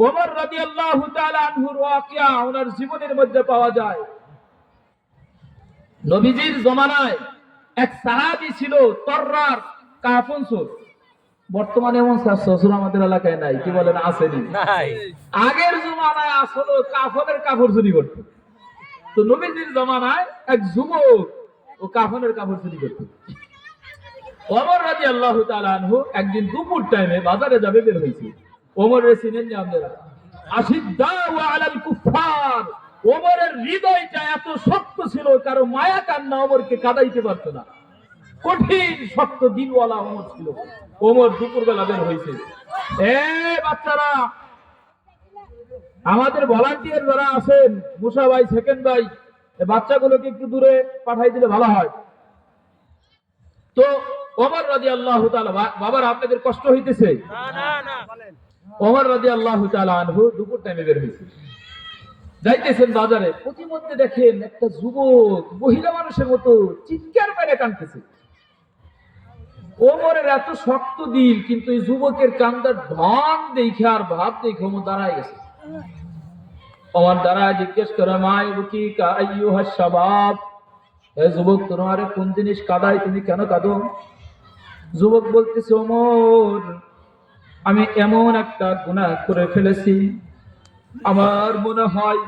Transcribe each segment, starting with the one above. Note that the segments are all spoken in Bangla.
ওমর রাদিয়াল্লাহু তাআলা আনহুর ওয়াকিয়া ওনার জীবনের মধ্যে পাওয়া যায়। নবীজির জমানায় এক সাহাবী ছিল তররার কাফন চোর। বর্তমানে এমন শ্বশুর আমাদের এলাকায় নাই, কি বলেন, আসেনি? আগের জমানায় আসলে কাফনের কাপড় চুরি করত। তো নবীজির জমানায় এক যুবক ও কাফনের কাপড় চুরি করত। ওমর রাদিয়াল্লাহু তাআলা আনহু একদিন দুপুর টাইমে বাজারে যাবে বের হয়েছে। ওমরের চিনেন না আপনারা? আশিদ্দাউ আলাল কুফার। ওমরের হৃদয়টা এত শক্ত ছিল, কারো মায়া কান্না ওমরকে কাঁদাইতে পারত না। কঠিন শক্ত দিলওয়ালা ওমর ছিল। ওমর দুপুরবেলা বের হয়েছে। বাচ্চারা, আমাদের ভলান্টিয়ার যারা আছেন, মুসা ভাই, সেকেন্ড ভাই, বাচ্চাগুলোকে একটু দূরে পাঠাই দিলে ভালো হয়। তো ওমর রাদিয়াল্লাহু তাআলা, বাবার আপনাদের কষ্ট হইতেছে? ওমর রাদিয়াল্লাহু তাআলা আনহু দুপুর টাইমে বের হয়েছে, যাইতেছেন বাজারে। প্রতিমধ্যে দেখেন একটা যুবক মহিলা মানুষের মতো চিৎকার মেরে কাঁদতেছে। ওমরের এত শক্ত দিল, কিন্তু এই যুবকের কান্দার ঢং দেখে আর ভাব দেখে ওমর দাঁড়ায় গেছে। ওমর দাঁড়ায় জিজ্ঞেস করে, মা ইবকিকা আইয়ুহাশ শাবাব, হে যুবক, তোমারে কোন জিনিস কাঁদায়, তুমি কেন কাঁদো? যুবক বলতেছে, ওমর, আমি এমন একটা গুনাহ করে ফেলেছি, আমার মনে হয়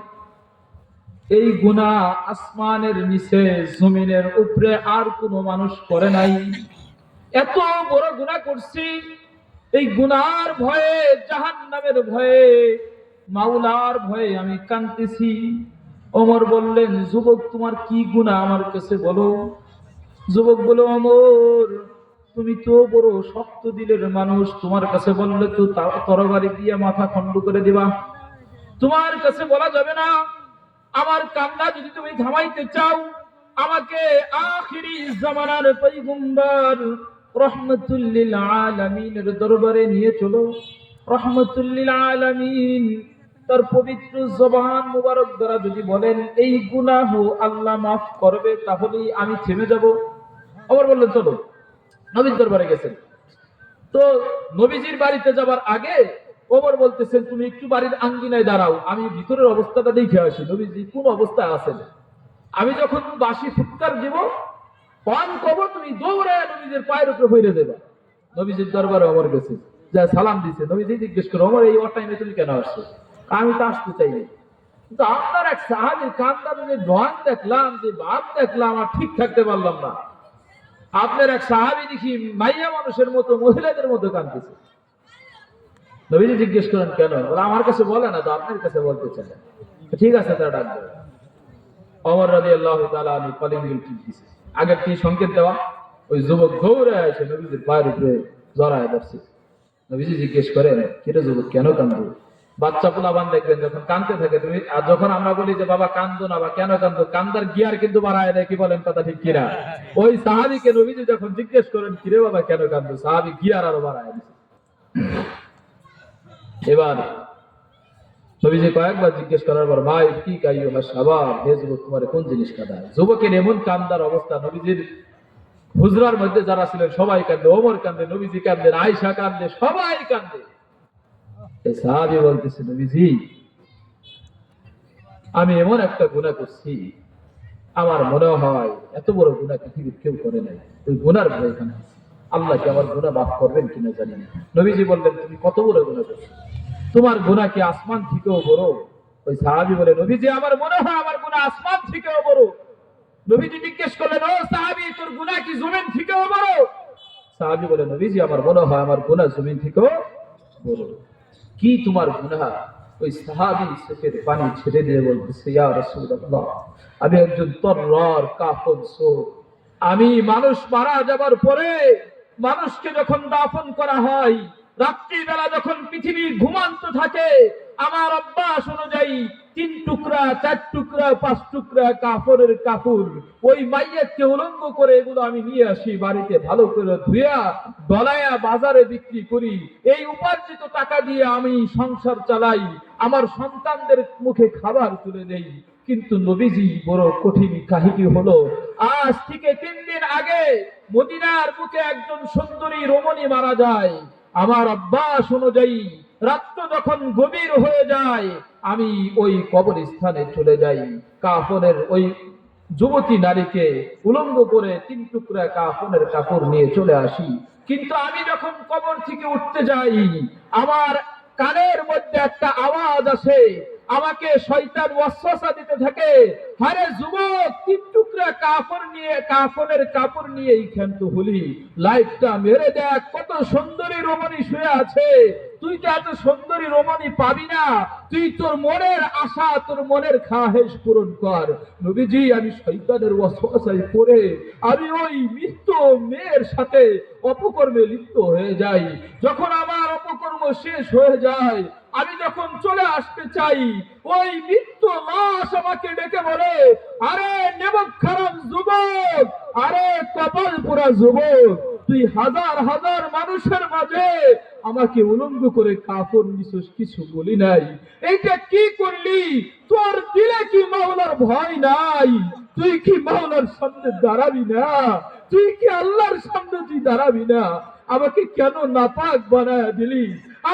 এই গুনাহ আসমানের নিচে জমিনের উপরে আর কোনো মানুষ করে নাই। এত বড় গুনাহ করছি, এই গুনার ভয়ে, জাহান্নামের ভয়ে, মাওলার ভয়ে আমি কাঁদতেছি। ওমর বললেন, যুবক, তোমার কি গুনাহ আমার কাছে বলো। যুবক বলে, ওমর, তুমি তো বড় শক্ত দিলের মানুষ, তোমার কাছে বললে তো তরবারি দিয়ে মাথা খণ্ড করে দিবা, তোমার কাছে বলা যাবে না। আমার কান্না যদি তুমি থামাইতে চাও, আমাকে আখিরি জামানার পয়গম্বর রহমাতুল লিল আলামিনের দরবারে নিয়ে চলো। রহমাতুল লিল আলামিন তার পবিত্র জবান মুবারক দ্বারা যদি বলেন এই গুনাহ আল্লাহ মাফ করবে, তাহলেই আমি থেমে যাব। আবার বললেন, চলো। নবীর দরবারে গেছেন। তো নবীজির বাড়িতে যাবার আগে ওমর বলতেছেন, তুমি একটু বাড়ির আঙ্গিনায় দাঁড়াও, আমি ভিতরের অবস্থাটা দেখে আসি, নবীজি কোন অবস্থায় আছেন। আমি যখন বাঁশি ফুৎকার দিব, পান কবর, তুমি দৌড়ায় নবীজির পায়ের উপরে পড়ে দেবা। নবীজির দরবারে ওমর গেছে, যা সালাম দিছে। নবীজি জিজ্ঞেস করে, ওমর, এই টাইমে তুমি কেন আসছো? আমি তো আসতে চাইনি, কিন্তু আপনার এক সাহাবীর কান্দার যে ঢং দেখলাম, যে ভাব দেখলাম, আর ঠিক থাকতে পারলাম না। আপনার এক সাহাবী দেখি মাইয়া মানুষের মতো, মহিলাদের মতো কাঁদতেছে। নবীজি জিজ্ঞেস করেন, কেন? বলে, আমার কাছে বলে না তো, আপনার কাছে বলতে চাই। ঠিক আছে, তারা ডাকবে। ওমর রাদিয়াল্লাহু তাআলা আনহু কলিং বেল টিপ দিছে। আগের কি সংকেত দেওয়া, ওই যুবক দৌড়ে এসে নবীজির পায়ের উপরে জড়ায় ধরছে। নবীজি জিজ্ঞেস করেন, কিরে যুবক, কেন কাঁদো? বাচ্চা পোলাপান দেখবেন যখন কাঁদতে থাকে, তুমি আর যখন আমরা বলি যে বাবা কান্দো না বা কেন কান্দো, কান্দার গিয়ার কিন্তু বাড়ায় দেয়, কি বলেন, কথা ঠিক কিনা? ওই সাহাবীকে নবীজি যখন জিজ্ঞেস করেন, কিরে বাবা কেন কান্দো, সাহাবী গিয়ার আরো বাড়ায় দিছে। এবার নবীজি কয়েকবার জিজ্ঞেস করার পর, ভাই কি কাইয়ো শাবাব, হে যুবক, তোমার কোন জিনিস কাঁদায়? যুবকের এমন কান্দার অবস্থা, নবীজির হুজরার মধ্যে যারা ছিলেন সবাই কান্দে, ওমর কান্দে, নবীজি কান্দেন, আয়েশা কান্দে, সবাই কান্দে। এই সাহাবী বলতেছে, নবীজি, আমি এমন একটা গুনাহ করছি, আমার মনে হয় এত বড় গুনাহ পৃথিবীর কেউ করে নাই। ওই গুনার ভয় এখানে আছে, আল্লাহ কি আমার গুনাহ মাফ করবেন কিনা জানি না। নবীজি বললেন, তুমি কত বড় গুনাহ করছো? তোমার গুনাহ কি আসমান থেকেও বড়? ওই সাহাবী বলে, নবীজি, আমার মনে হয় আমার গুনাহ আসমান থেকেও বড়। নবীজি জিজ্ঞেস করলেন, ও সাহাবী, তোর গুনাহ কি জমিন থেকেও বড়? সাহাবী বলে, নবীজি, আমার মনে হয় আমার গুনাহ জমিন থেকেও বড়। কি তোমার গুনাহ? ওই সাহাবী চোখের পানি ছেড়ে দিয়ে বলতেছে, ইয়া রাসূলুল্লাহ, আমি একজন তররার কাফন চোর। আমি মানুষ মারা যাবার পরে মানুষকে যখন দাফন করা হয়, রাত্রিবেলা যখন পৃথিবী ঘুমান্ত থাকে, আমার অভ্যাস অনুযায়ী 3 টুকরা, 4 টুকরা, 5 টুকরা কাপড়ের কাপড় ওই মাইয়াতকে উলঙ্গ করে এগুলো আমি নিয়ে আসি বাড়িতে, ভালো করে ধুইয়া ডলায়া বাজারে বিক্রি করি। এই উপার্জিত টাকা দিয়ে আমি সংসার চালাই, আমার সন্তানদের মুখে খাবার তুলে দেই। কিন্তু নবীজি বড় কঠিন কাহিনী হলো, আজ থেকে 3 দিন আগে মদিনার বুকে একজন সুন্দরী রমণী মারা যায়। আমার অভ্যাস অনুযায়ী রাত্র যখন গভীর হয়ে যায় আমি ওই কবরস্থানে চলে যাই, কাফনের ওই যুবতী নারীকে উলঙ্গ করে 3 টুকরা কাফনের কাপড় নিয়ে চলে আসি। কিন্তু আমি যখন কবর থেকে উঠতে যাই আমার কানের মধ্যে একটা আওয়াজ আসে, আমাকে শয়তান ওয়াসওয়াসা দিতে থাকে, আরে যুবক 3 টুকরা কাফনের কাপড় নিয়ে এইখান তো হলি, লাইটটা মেরে দেখ কত সুন্দরী রমণী শুয়ে আছে, তুই তো এত সুন্দরী রমণী পাবি না, তুই তোর মনের আশা তোর মনের খাহেশ পূরণ কর। নবীজি আমি শয়তানের ওয়াসওয়াসায় পড়ে আমি ওই মৃত্যু মেয়ের সাথে অপকর্মে লিপ্ত হয়ে যাই। যখন আমার অপকর্ম শেষ হয়ে যায় আমি যখন চলে আসতে চাই ওই মৃত্যু লাশ আমাকে ডেকে বলে, আরে নেবক খারাপ যুবক, আরে কপাল পোড়া যুবক, তুই হাজার হাজার মানুষের মাঝে আমাকে উলঙ্গ করে কাপড় নিছিস, কিছু বলি নাই, এইটা কি করলি? তোর দিলে কি মাওলার ভয় নাই? তুই কি মাওলার সামনে দাঁড়াবি না? তুই কি আল্লাহর সামনে তুই দাঁড়াবি না? আমাকে কেন নাপাক বানায় দিলি?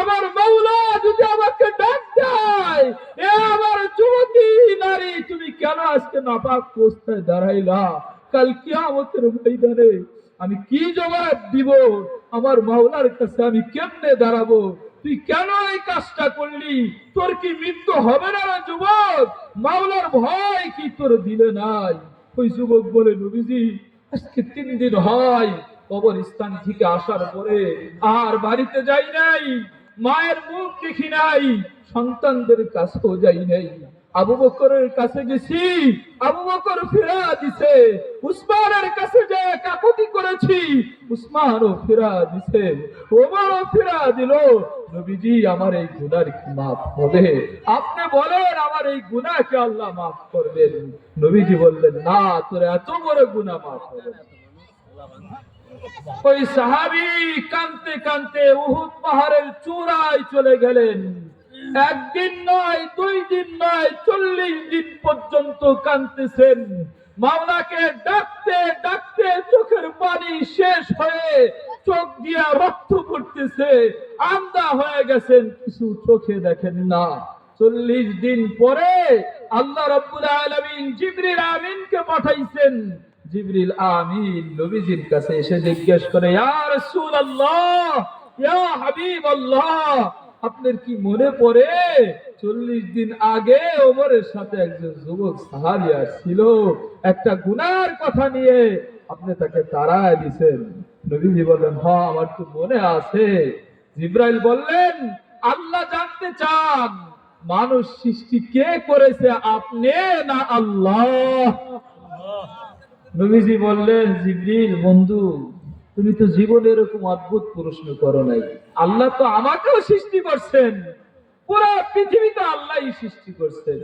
আমার মাওলা যদি আমাকে ডাক দেয়, এ আমার যুবতী নারী তুমি কেন আজকে নাপাক অবস্থায় দাঁড়াইলা? কাল কিয়ামতের ময়দানে আমি কি জবাব দিব? আমার মাওলার কাছে আমি কেমনে দাঁড়াবো? তুই কেন এই কাজটা করলি? তোর কি মৃত্যু হবে না রে যুবক? মাওলার ভয় কি তোর দিলে নাই? ওই যুবক বলে, নবীজি আজকে 3 দিন হয় কবরস্থান থেকে আসার পরে আর বাড়িতে যাই নাই, মায়ের মুখ দেখি নাই, সন্তানদের কাছেও যাই নাই। আবু বকরের কাছে গেছি, আবু বকর ফিরা দিছে, উসমানের কাছে যে কাকুতি করেছি, উসমানও ফিরা দিছে, ওমরও ফিরা দিল। নবীজি আমার এই গুনাহ কি মাফ হবে? আপনি বলেন আমার এই গুনাহকে আল্লাহ মাফ করবেন? নবীজি বললেন, না, তোর এত বড় গুনাহ মাফ হবে না। ওই সাহাবী কাঁদতে কাঁদতে উহুদ পাহাড়ের চূড়ায় চলে গেলেন। 1 দিন নয়, 2 দিন নয়, 40 দিন পর্যন্ত কাঁদতেছেন। মাওলাকে ডাকতে ডাকতে চোখের পানি শেষ হয়ে চোখ দিয়া রক্ত পড়তেছে, আন্ধা হয়ে গেছেন, কিছু চোখে দেখেন না। 40 দিন পরে আল্লাহ রাব্বুল আলামিন জিবরিল আমিনকে পাঠাইছেন। জিবরিল আমিন নবীজির কাছে এসে জিজ্ঞেস করে, ইয়া রাসূলুল্লাহ, ইয়া হাবিবাল্লাহ, আপনার কি মনে পড়ে 40 দিন আগে ওমরের সাথে একজন যুবক সাহাবী আসছিল, একটা গুনার কথা নিয়ে আপনি তাকে তাড়ায় দিয়েছেন? নবীজি বললেন, হ্যাঁ আমার তো মনে আছে। জিবরাইল বললেন, আল্লাহ জানতে চান মানুষ সৃষ্টি কে করেছে, আপনি না আল্লাহ? নবীজি বললেন, জিবরিল বন্ধু, তুমি তো জীবনে এরকম অদ্ভুত প্রশ্ন করো নাই। আল্লাহ তো আমাকেও সৃষ্টি করছেন, পুরো পৃথিবীতে আল্লাহই সৃষ্টি করছেন।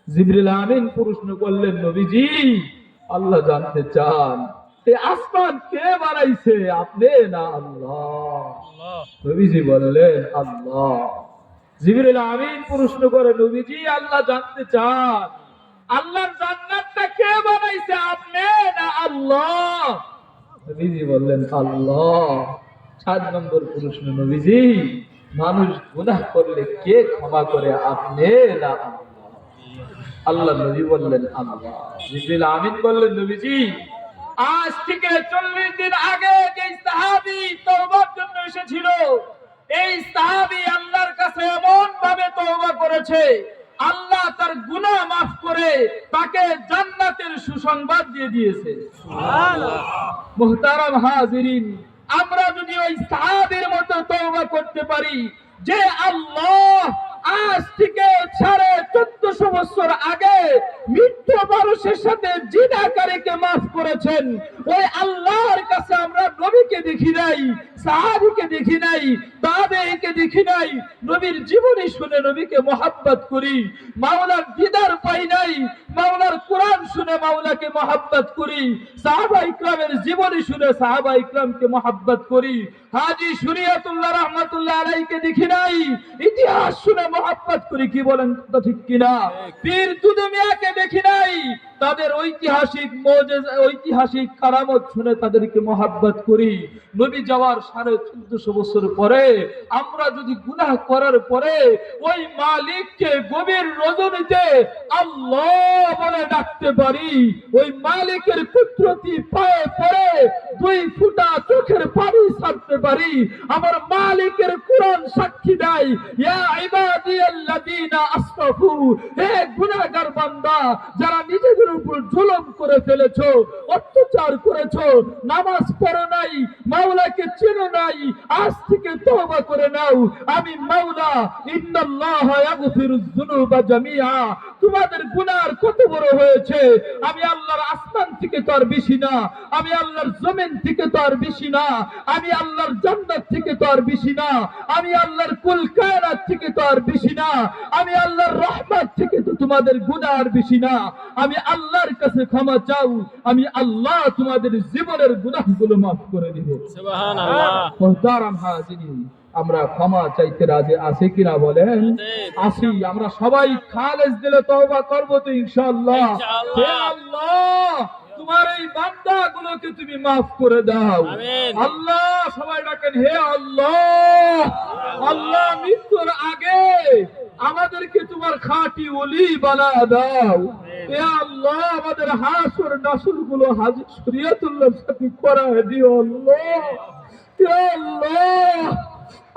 জিবরিল আমিন প্রশ্ন করলেন, নবীজি আল্লাহ জানতে চান এই আসমান কে বানাইছে, আপনি না আল্লাহ? নবীজি বললেন, আল্লাহ। জিবরিল আমিন প্রশ্ন করে, নবীজি আল্লাহ জানতে চান আল্লাহর জান্নাতটা কে বানাইছে, আপনি না আল্লাহ? নবীজি বললেন, আল্লাহ। 7 নম্বর প্রশ্ন, নবীজি মানুষ গুনাহ করলে কে ক্ষমা করে, আপনি না আল্লাহ? আল্লাহ নবী বললেন, আল্লাহ। জিবরিল আমিন বললেন, নবীজি আজ থেকে 40 দিন আগে যে সাহাবী তওবার জন্য এসেছিল, এই সাহাবী আল্লাহর কাছে এমন ভাবে তওবা করেছে, আল্লাহ তার গুনাহ মাফ করে তাকে জান্নাতের সুসংবাদ দিয়ে দিয়েছে। সুবহানাল্লাহ। মুহতারাম হাজিরিন, আমরা যদি ওই সাহাবীর মতো তওবা করতে পারি, যে আল্লাহ আজ থেকে 1450 বছর আগে মৃত্যু মানুষের সাথে জিনাকারীকে মাফ করেছেন, ওই আল্লাহর কাছে আমরা নবীকে দেখি নাই, সাহাবীকে দেখি নাই, তাবেঈকে দেখি নাই, নবীর জীবনী শুনে নবীকে মহব্বত করি, মাওলার দিদার পাই নাই, মাওলার কোরআন শুনে মাওলাকে মহব্বত করি, সাহাবা ইকরামের জীবনী শুনে সাহাবা ইকরামকে মহব্বত করি, হাজী শরীয়তুল্লাহ রাহমাতুল্লাহ আলাইহিকে দেখি নাই, ইতিহাস শুনে মহব্বত করি। কি বলেন তো ঠিক কিনা? পীর তুদু মিয়াকে দেখি নাই, তাদের ঐতিহাসিক কারামত শুনে তাদেরকে মহাব্বত করি। নবী যাওয়ার 1450 বছর পরে আমরা যদি গুনাহ করার পরে ওই মালিককে গভীর রজনীতে আল্লাহ বলে ডাকতে পারি, ওই মালিকের কুদরতি পায়ে পড়ে 2 ফোঁটা চোখের পানি ছাড়তে পারি, আমার মালিকের কুরআন সাক্ষী দেয়, ইয়া ইবাদিয়াল্লাযীনা আসরাফু, হে গুনাহগার বান্দা যারা নিজেদের উপর জুলুম করে ফেলেছো, অত্যাচার করেছো, নামাজ পড়ো নাই, মাওলাকে চেনো নাই, আজ থেকে তওবা করে নাও। আমি মাওলা ইন্নাল্লাহা ইয়াগফিরুয যুনুবা জামিআ। তোমাদের গুনাহ কত বড় হয়েছে, আমি আল্লাহর আসমান থেকে তো আর বেশি না, আমি আল্লাহর জমিন থেকে তো আর বেশি না, আমি আল্লাহর জান্নাত থেকে তো আর বেশি না, আমি আল্লাহর কুল কায়নাত থেকে তো আর বেশি না, আমি আল্লাহর রহমত থেকে তো তোমাদের গুনাহ আর বেশি না। আমি আল্লাহর কাছে ক্ষমা চাও, আমি আল্লাহ তোমাদের জীবনের গুনাহগুলো মাফ করে দিব। সুবহানাল্লাহ। মুহতারাম হাজিরিন, আমরা ক্ষমা চাইতে রাজি আছি কিনা বলেন? আছি। আমরা সবাই খালেস দিলে তওবা করব তো ইনশাআল্লাহ। হে আল্লাহ, তোমার এই বান্দাগুলোকে তুমি মাফ করে দাও। আল্লাহ, সবাই ডাকেন হে আল্লাহ। আল্লাহ, মৃত্যুর আগে আমাদেরকে তোমার খাঁটি ওলি বানায় দাও। হে আল্লাহ, আমাদের হাসর নাসর গুলো হাজির শরীয়তুল্লাহর সাথে করায় দিও আল্লাহ। হে আল্লাহ,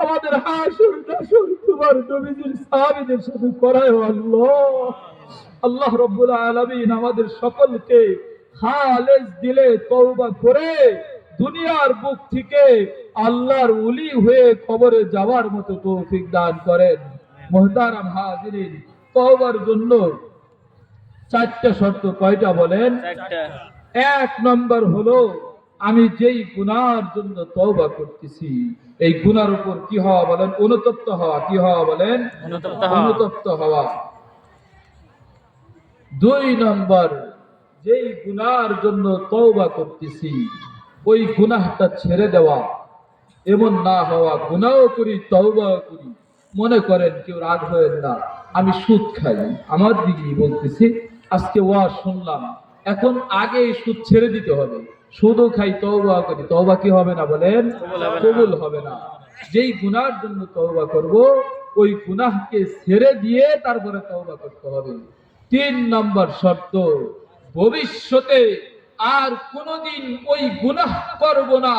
আমাদের হাসর নাসর তোমার নবীজির সাহাবীদের সাথে করায় আল্লাহ। আল্লাহ রাব্বুল আলামিন আমাদের সকলকে খালেস দিলে তওবা করে দুনিয়ার বুক থেকে আল্লাহর ওলি হয়ে কবরে যাওয়ার মতো তৌফিক দান করেন। মুহতারাম হাজিরিন, তওবার জন্য 4টা শর্ত। কয়টা বলেন? 4টা। 1 নম্বর হলো, আমি যেই গুনাহর জন্য তওবা করতেছি এই গুনার উপর কি হওয়া বলেন? অনুতপ্ত হওয়া। কি হওয়া বলেন? অনুতপ্ত হওয়া। 2 নম্বর, যেই গুনাহর জন্য তওবা করতেছি ওই গুনাহটা ছেড়ে দেওয়া, এমন না হওয়া গুনাহ করি তওবা করি। মনে করেন, কেউ রাগ হয়েন না, আমি সুদ খাই, আমার দিকেই বলতেছি, আজকে ওয়াজ শুনলাম, এখন আগে সুদ ছেড়ে দিতে হবে। সুদও খাই তওবা করি, তওবা কি হবে না বলেন? কবুল হবে না। যেই গুনাহর জন্য তওবা করব ওই গুনাহকে ছেড়ে দিয়ে তারপরে তওবা করতে হবে। 3 নম্বর শর্ত, ভবিষ্যতে আর কোনোদিন ওই গুনাহ করব না।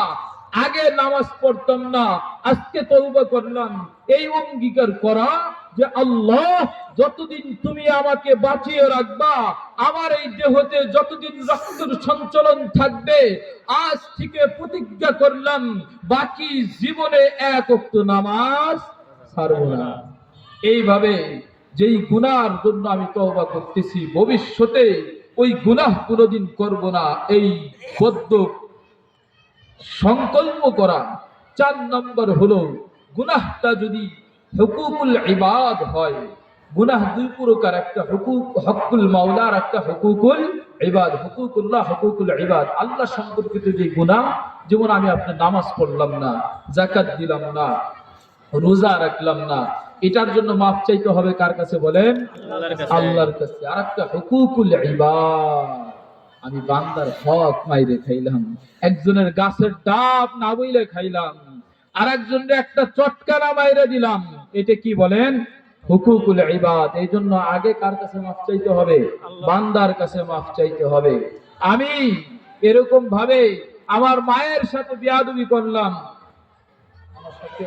আগে নামাজ পড়তাম না, আজকে তওবা করলাম, এই অঙ্গীকার করা যে আল্লাহ, যতদিন তুমি আমাকে বাঁচিয়ে রাখবা, আমার এই দেহতে যতদিন রক্তের সঞ্চালন থাকবে, আজ থেকে প্রতিজ্ঞা করলাম বাকি জীবনে 1 ওয়াক্ত নামাজ ছাড়ব না। এইভাবে যেই গুনাহর জন্য আমি তওবা করতেছি ভবিষ্যতে ওই গুনাহ কোনোদিন করব না, এই বদ্ধ সংকল্প করা। 4 নম্বর হলো, গুনাহটা যদি হুকুকুল ইবাদ হয়, গুনাহ 2 প্রকার, একটা হকুল মাওলার, একটা হুকুকুল ইবাদ। হুকুকুল্লাহ, হুকুকুল ইবাদ, আল্লাহ সম্পর্কিত যে গুনাহ, যেমন আমি আপনার নামাজ পড়লাম না, যাকাত দিলাম না, রোজা রাখলাম না, এটার জন্য মাফ চাইতে হবে কার কাছে বলেন? আল্লাহর কাছে। আর একটা হুকুকুল ইবাদ, আমি বান্দার হক মাইরে খাইলাম, একজনের গাছের ডাব না বইলে খাইলাম, আর একজনের একটা চটকানা মাইরে দিলাম, এটা কি বলেন? হুকুকুল ইবাদ। এই জন্য আগে কার কাছে মাফ চাইতে হবে? বান্দার কাছে মাফ চাইতে হবে। আমি এরকম ভাবে আমার মায়ের সাথে বেয়াদবি করলাম, আমার সাথে